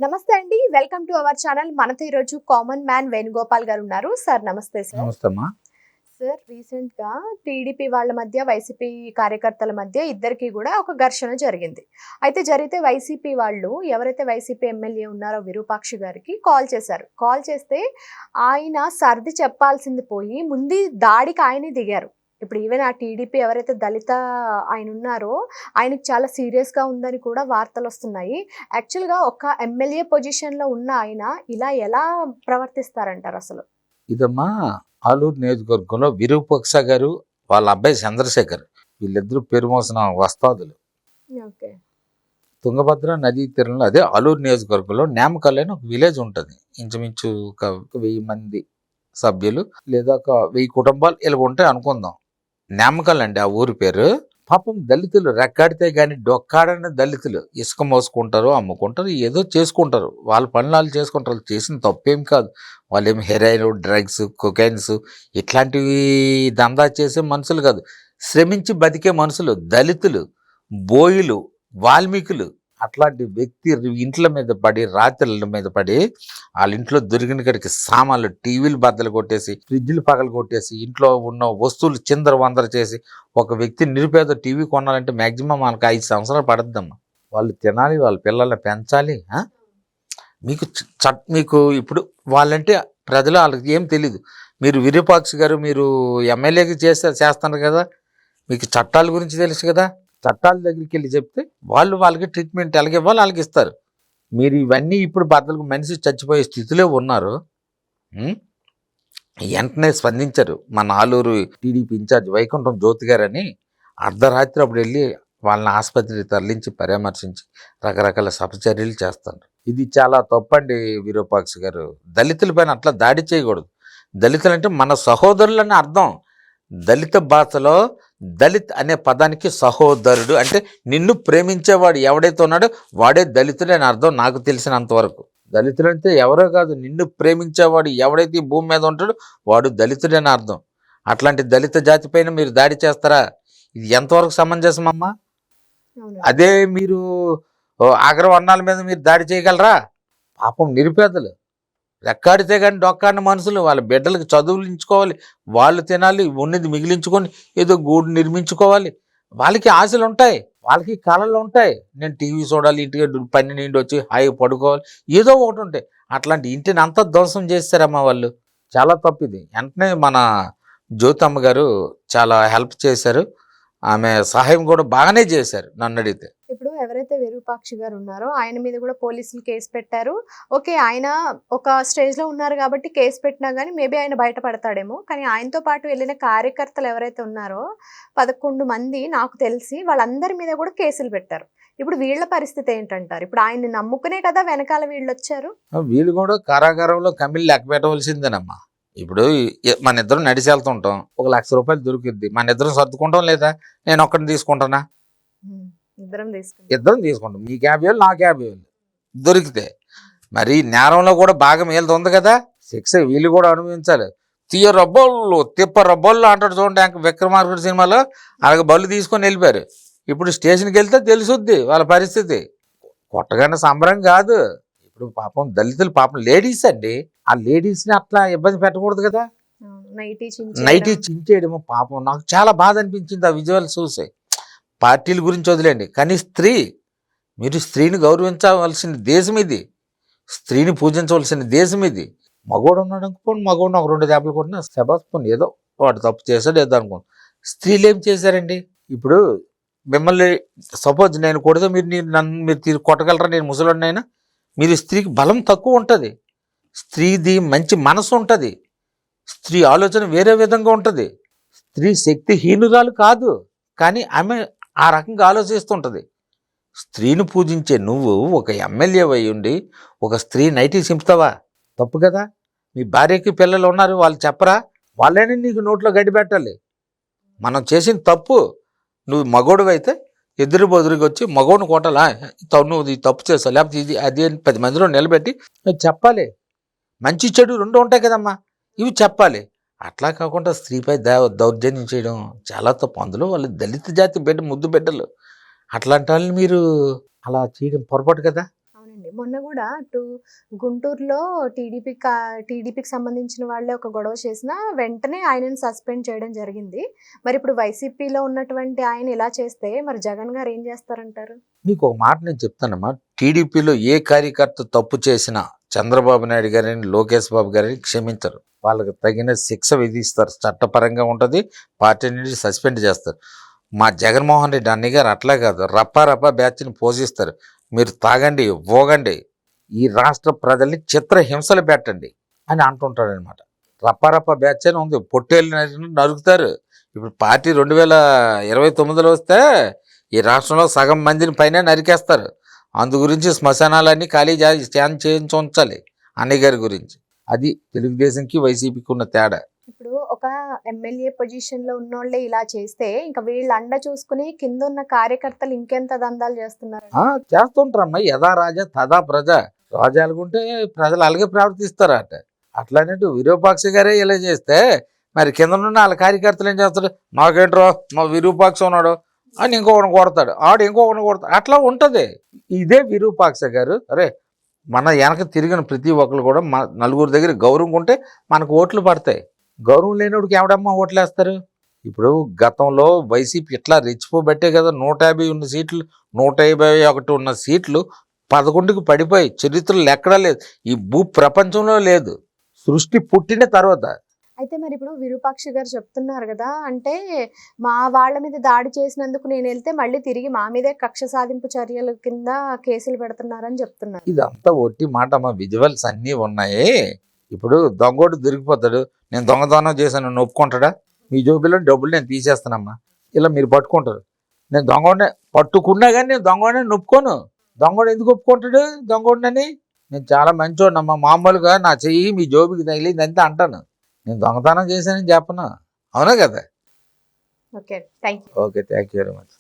నమస్తే అండి. Welcome to our channel. మనతో ఈరోజు కామన్ మ్యాన్ వేణుగోపాల్ గారు ఉన్నారు. సార్ నమస్తే సార్. నమస్తే అమ్మా. సార్ రీసెంట్‌గా టీడీపీ వాళ్ళ మధ్య, వైసీపీ కార్యకర్తల మధ్య ఇద్దరికీ కూడా ఒక ఘర్షణ జరిగింది. అయితే జరిగితే వైసీపీ వాళ్ళు ఎవరైతే వైసీపీ ఎమ్మెల్యే ఉన్నారో విరూపాక్షి గారికి కాల్ చేశారు. కాల్ చేస్తే ఆయన సర్ది చెప్పాల్సింది పోయి ముందు దాడికి ఆయనే దిగారు. ఇప్పుడు ఈవెన్ ఆ టీడీపీ ఎవరైతే దళిత ఆయన ఉన్నారో ఆయనకి చాలా సీరియస్‌గా ఉందని కూడా వార్తలొస్తున్నాయి. యాక్చువల్‌గా ఒక ఎమ్మెల్యే పొజిషన్‌లో ఉన్న ఆయన ఇలా ఎలా ప్రవర్తిస్తారంటారు అసలు? ఇదమ్మా ఆలూరు నియోజకవర్గంలో విరూపాక్ష గారు వాళ్ళ అబ్బాయి చంద్రశేఖర్ వీళ్ళిద్దరూ పేరు మోసిన వస్తాదులు. ఓకే. తుంగభద్ర నదీ తీరంలో అదే ఆలూరు నియోజకవర్గంలో నేమకల్ అని ఒక విలేజ్ ఉంటుంది. ఇంచుమించు ఒక 1000 మంది సభ్యులు లేదా ఒక 1000 కుటుంబాలు ఇలా ఉంటాయి అనుకుందాం. నేమకల్ అండి ఆ ఊరి పేరు. పాపం దళితులు రెక్కాడితే గాని డొక్కాడని దళితులు ఇసుక మోసుకుంటారు, అమ్ముకుంటారు, ఏదో చేసుకుంటారు, వాళ్ళ పనులు వాళ్ళు చేసుకుంటారు. వాళ్ళు చేసిన తప్పేం కాదు. వాళ్ళు ఏమి హెరాయిన్, డ్రగ్స్, కొకైన్స్ ఇట్లాంటివి దందా చేసే మనుషులు కాదు. శ్రమించి బతికే మనుషులు దళితులు, బోయిలు, వాల్మీకులు. అట్లాంటి వ్యక్తి ఇంట్ల మీద పడి, రాత్రుల మీద పడి, వాళ్ళ ఇంట్లో దొరికిన కాడికి సామాన్లు, టీవీలు బద్దలు కొట్టేసి, ఫ్రిడ్జ్లు పగలు కొట్టేసి, ఇంట్లో ఉన్న వస్తువులు చిందర వందర చేసి, ఒక వ్యక్తి నిరుపేద టీవీ కొనాలంటే మ్యాక్సిమం మనకు 5 సంవత్సరాలు పడద్దమ్మా. వాళ్ళు తినాలి, వాళ్ళ పిల్లల్ని పెంచాలి. మీకు ఇప్పుడు వాళ్ళంటే ప్రజలు వాళ్ళకి ఏం తెలీదు. మీరు విరూపాక్ష గారు మీరు ఎమ్మెల్యేకి చేస్తున్నారు కదా, మీకు చట్టాల గురించి తెలుసు కదా. చట్టాల దగ్గరికి వెళ్ళి చెప్తే వాళ్ళకి ట్రీట్మెంట్ ఎలాగ ఇవ్వాలి వాళ్ళకి ఇస్తారు. మీరు ఇవన్నీ ఇప్పుడు బద్దలకు మనిషి చచ్చిపోయే స్థితిలో ఉన్నారు. వెంటనే స్పందించారు మన ఆలూరు టీడీపీ ఇన్ఛార్జ్ వైకుంఠం జ్యోతి గారని. అర్ధరాత్రి అప్పుడు వెళ్ళి వాళ్ళని ఆసుపత్రికి తరలించి పరామర్శించి రకరకాల సపచర్యలు చేస్తారు. ఇది చాలా తప్పండి విరూపాక్ష గారు. దళితుల పైన అట్లా దాడి చేయకూడదు. దళితులు అంటే మన సహోదరులని అర్థం. దళిత భాషలో దళిత్ అనే పదానికి సహోదరుడు అంటే నిన్ను ప్రేమించేవాడు ఎవడైతే ఉన్నాడో వాడే దళితుడు అని అర్థం నాకు తెలిసినంతవరకు. దళితుడు అంటే ఎవరో కాదు, నిన్ను ప్రేమించేవాడు ఎవడైతే ఈ భూమి మీద ఉంటాడో వాడు దళితుడు అని అర్థం. అట్లాంటి దళిత జాతి పైన మీరు దాడి చేస్తారా? ఇది ఎంతవరకు సమంజసమమ్మా? అదే మీరు అగ్రవర్ణాల మీద మీరు దాడి చేయగలరా? పాపం నిరుపేదలు రెక్కాడితే కానీ డొక్కాడిన మనుషులు, వాళ్ళ బిడ్డలకు చదువులు ఇచ్చుకోవాలి, వాళ్ళు తినాలి, ఉన్నది మిగిలించుకొని ఏదో గూడు నిర్మించుకోవాలి. వాళ్ళకి ఆశలు ఉంటాయి, వాళ్ళకి కళలు ఉంటాయి. నేను టీవీ చూడాలి, ఇంటికి పని నిండి వచ్చి హాయి పడుకోవాలి, ఏదో ఒకటి ఉంటాయి. అట్లాంటి ఇంటిని అంతా ధ్వంసం చేస్తారమ్మా వాళ్ళు. చాలా తప్పు ఇది. వెంటనే మన జ్యోతమ్మ గారు చాలా హెల్ప్ చేశారు. ఆమె సహాయం కూడా బాగానే చేశారు నన్ను అడిగితే. ఇప్పుడు ఎవరైతే విరూపాక్షి గారు ఉన్నారో ఆయన మీద కూడా పోలీసులు కేసు పెట్టారు. ఓకే, ఆయన ఒక స్టేజ్లో ఉన్నారు కాబట్టి కేసు పెట్టినా కానీ మేబీ ఆయన బయటపడతాడేమో. కానీ ఆయనతో పాటు వెళ్ళిన కార్యకర్తలు ఎవరైతే ఉన్నారో 11 మంది నాకు తెలిసి వాళ్ళందరి మీద కూడా కేసులు పెట్టారు. ఇప్పుడు వీళ్ళ పరిస్థితి ఏంటంటారు? ఇప్పుడు ఆయన్ని నమ్ముకునే కదా వెనకాల వీళ్ళు వచ్చారు. వీళ్ళు కూడా కారాగారంలో కమిల్ లెక్క పెట్టవలసిందేనమ్మా. ఇప్పుడు మన ఇద్దరం నడిచి వెళ్తుంటాం, 1 లక్ష రూపాయలు దొరికిద్ది, మన ఇద్దరం సర్దుకుంటాం లేదా? నేను ఒక్కడిని తీసుకుంటానా? ఇద్దరం తీసుకుంటాం. మీకు 50,000 నాకు 50,000 దొరికితే మరి నేరంలో కూడా భాగం వీళ్ళది ఉంది కదా. శిక్ష వీళ్ళు కూడా అనుభవించాలి. తీయ రబ్బోళ్ళు తిప్ప రబ్బోళ్ళు అంటాడు చూడండి విక్రమార్కుడు సినిమాలో. అలాగే బళ్ళు తీసుకొని వెళ్ళిపోయారు. ఇప్పుడు స్టేషన్కి వెళ్తే తెలుసుద్ది వాళ్ళ పరిస్థితి. కొట్టగానే సంబరం కాదు. ఇప్పుడు పాపం దళితులు పాపం లేడీస్ అండి. ఆ లేడీస్ని అట్లా ఇబ్బంది పెట్టకూడదు కదా. నైటీ చించేయడము పాపం నాకు చాలా బాధ అనిపించింది ఆ విజువల్ చూసి. పార్టీల గురించి వదిలేండి, కానీ మీరు స్త్రీని గౌరవించవలసిన దేశం ఇది, స్త్రీని పూజించవలసిన దేశం ఇది. మగోడు ఉన్నాడు అనుకోండి, మగోడిని ఒక 2 దెబ్బలు కొట్టినా శబాస్పోని ఏదో వాడు తప్పు చేశాడు ఏదో అనుకోండి. స్త్రీలు ఏం చేశారండి? ఇప్పుడు మిమ్మల్ని సపోజ్ నేను కొడితే మీరు కొట్టగలరా? నేను ముసలోడినైనా. మీరు స్త్రీకి బలం తక్కువ ఉంటుంది, స్త్రీది మంచి మనసు ఉంటుంది, స్త్రీ ఆలోచన వేరే విధంగా ఉంటుంది. స్త్రీ శక్తిహీనురాలు కాదు, కానీ ఆమె ఆ రకంగా ఆలోచిస్తుంటుంది. స్త్రీని పూజించే నువ్వు ఒక ఎమ్మెల్యే అయి ఉండి ఒక స్త్రీ నైటీ చింపుతావా? తప్పు కదా. మీ భార్యకి పిల్లలు ఉన్నారు, వాళ్ళు చెప్పరా? వాళ్ళని నీకు నోట్లో గడ్డి పెట్టాలి. మనం చేసిన తప్పు. నువ్వు మగోడు అయితే ఎదురు బొదురుగా వచ్చి మగోడిని కొట్టాలా? నువ్వు ఇది తప్పు చేస్తావు, లేకపోతే ఇది అది 10 మందిలో నిలబెట్టి చెప్పాలి. మంచి చెడు 2 ఉంటాయి కదమ్మా, ఇవి చెప్పాలి. అట్లా కాకుండా స్త్రీపై దౌర్జన్యం చేయడం చాలా తప్పు. అందులో వాళ్ళు దళిత జాతి బిడ్డ, ముద్దు బిడ్డలు. అట్లాంటి వాళ్ళని మీరు అలా చేయడం పొరపాటు కదా. అవునండి. మొన్న కూడా అటు గుంటూరులో టీడీపీకి సంబంధించిన వాళ్ళే ఒక గొడవ చేసినా వెంటనే ఆయనను సస్పెండ్ చేయడం జరిగింది. మరి ఇప్పుడు వైసీపీలో ఉన్నటువంటి ఆయన ఇలా చేస్తే మరి జగన్ గారు ఏం చేస్తారంటారు? మీకు ఒక మాట నేను చెప్తానమ్మా, టీడీపీలో ఏ కార్యకర్త తప్పు చేసినా చంద్రబాబు నాయుడు గారిని, లోకేష్ బాబు గారిని క్షమించరు. వాళ్ళకి తగిన శిక్ష విధిస్తారు, చట్టపరంగా ఉంటుంది, పార్టీ నుంచి సస్పెండ్ చేస్తారు. మా జగన్మోహన్ రెడ్డి అన్నయ్య గారు అట్లా కాదు, రప్పా బ్యాచ్ని పోషిస్తారు. మీరు తాగండి, పోగండి, ఈ రాష్ట్ర ప్రజల్ని చిత్రహింసలు పెట్టండి అని అంటుంటాడు అనమాట. రప్పా బ్యాచ్ అని ఉంది, పొట్టేళ్ళు నరుకుతారు. ఇప్పుడు పార్టీ 2029లో వస్తే ఈ రాష్ట్రంలో సగం మందిని పైన నరికేస్తారు. అందు గురించి శ్మశానాలన్నీ ఖాళీ చేయించి ఉంచాలి అన్నయ్య గారి గురించి. అది తెలుగుదేశంకి వైసీపీకి ఉన్న తేడా. ఇప్పుడు ఒక ఎమ్మెల్యే పొజిషన్ లో ఉన్నోళ్ళే ఇలా చేస్తే ఇంకా వీళ్ళ అండ చూసుకుని కింద ఉన్న కార్యకర్తలు ఇంకెంత దందాలు చేస్తున్నారు. చేస్తుంటారమ్మా, యథా రాజా తదా ప్రజ. రాజా అనుకుంటే ప్రజలు అలాగే ప్రవర్తిస్తారట. అట్లానే విరూపాక్ష గారే ఇలా చేస్తే మరి కింద ఉన్న వాళ్ళ కార్యకర్తలు ఏం చేస్తాడు, నాకేంట్రో మా విరూపాక్ష ఉన్నాడు అని ఇంకొకటి కొడతాడు, ఆడు ఇంకొకటి కొడతాడు. అట్లా ఉంటుంది. ఇదే విరూపాక్ష గారు, అరే మన వెనక తిరిగిన ప్రతి ఒక్కరు కూడా మన నలుగురు దగ్గర గౌరవం ఉంటే మనకు ఓట్లు పడతాయి. గౌరవం లేనివాడికి ఎవడమ్మా ఓట్లు వేస్తారు? ఇప్పుడు గతంలో వైసీపీ ఇట్లా రెచ్చిపోబట్టే కదా 150 ఉన్న సీట్లు 151 ఉన్న సీట్లు 11కి పడిపోయి చరిత్రలో ఎక్కడా లేదు, ఈ భూ ప్రపంచంలో లేదు, సృష్టి పుట్టిన తర్వాత. అయితే మరి ఇప్పుడు విరూపాక్ష గారు చెప్తున్నారు కదా, అంటే మా వాళ్ళ మీద దాడి చేసినందుకు నేను వెళ్తే మళ్ళీ తిరిగి మా మీదే కక్ష సాధింపు చర్యల కింద కేసులు పెడుతున్నారని చెప్తున్నారు. ఇదంతా ఒట్టి మాట అమ్మా, విజువల్స్ అన్నీ ఉన్నాయి. ఇప్పుడు దొంగోడు దొరికిపోతాడు, నేను దొంగతనం చేశాను నన్ను ఒప్పుకుంటాడా? మీ జోబిలో డబ్బులు నేను తీసేస్తానమ్మా, ఇలా మీరు పట్టుకుంటారు. నేను దొంగోడిని పట్టుకున్నా కానీ నేను దొంగోడిని ఒప్పుకోను. దొంగోడు ఎందుకు ఒప్పుకుంటాడు దొంగోడినని? నేను చాలా మంచోడినమ్మా, మామూలుగా నా చెయ్యి మీ జోబికి తగిలింది అంతే అంటాను, నేను దొంగతనం చేశానని చెప్పను. అవునా కదా? Okay, thank you. Okay, thank you very much.